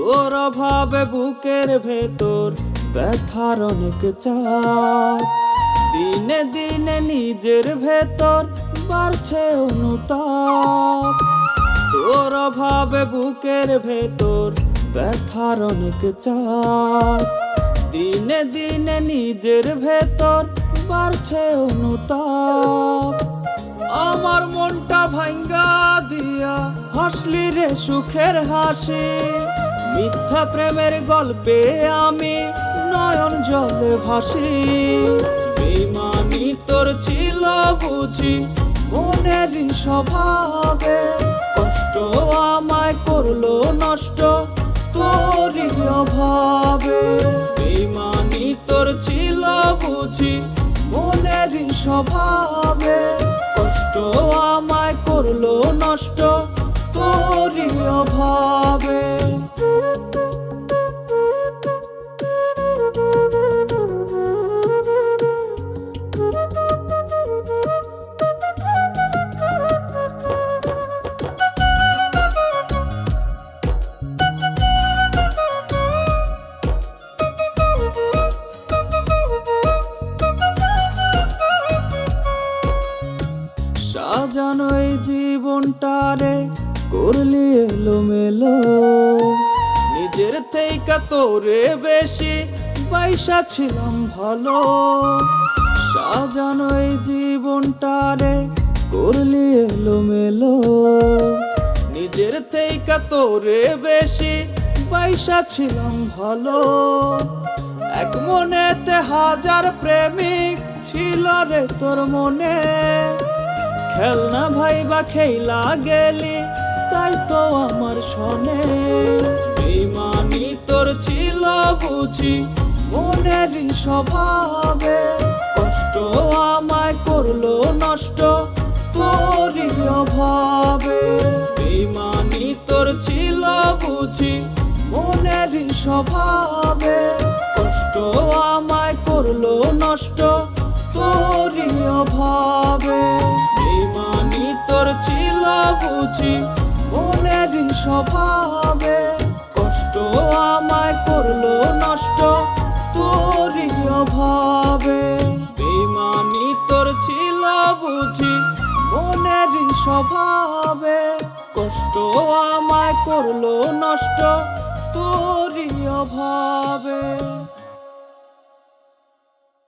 তোর অভাবে বুকের ভেতর ব্যথার অনেক চাপ, দিনে দিনে নিজের ভেতর বাড়ছে অনুতাপ। তোর অভাবে বুকের ভেতর ব্যথার অনেক চাপ, দিনে দিনে নিজের ভেতর বাড়ছে অনুতাপ। আমার মনটা ভাঙ্গা দিয়া হাসলি রে সুখের হাসি, মিথ্যা প্রেমের গল্পে আমি নয়ন জলে ভাসি। বেইমানি তোর ছিল বুঝি মনেরই স্বভাবে, কষ্ট আমায় করলো নষ্ট তোরই অভাবে। বেইমানি তোর ছিল বুঝি মনেরই স্বভাবে, কষ্ট আমায় করলো নষ্ট তোরই অভাবে। সাজানো এই জীবনটারে করলি এলোমেলো, নিজের থেকে তোরে বেশি পয়সা ছিলাম ভালো। সাজানো এই জীবনটারে করলি এলোমেলো, নিজের থেকে তোরে বেশি পয়সা ছিলাম ভালো। এক মনেতে হাজার প্রেমিক ছিল রে তোর মনে, খেলনা ভাইবা খেলা গেলি তাই তো আমার শোনে। বেইমানি তোর ছিল বুঝি মনেরই স্বভাবে, কষ্ট আমায় করলো নষ্ট তোরই অভাবে। বেইমানি তোর ছিল বুঝি মনেরই স্বভাবে, কষ্ট আমায় করলো নষ্ট তোরই অভাবে। বেইমানি তোর ছিল বুঝি মনেরই স্বভাবে, কষ্ট আমায় করলো নষ্ট তোরই অভাবে। বেইমানি তোর ছিল বুঝি মনেরই স্বভাবে, কষ্ট আমায় করলো নষ্ট তোরই অভাবে।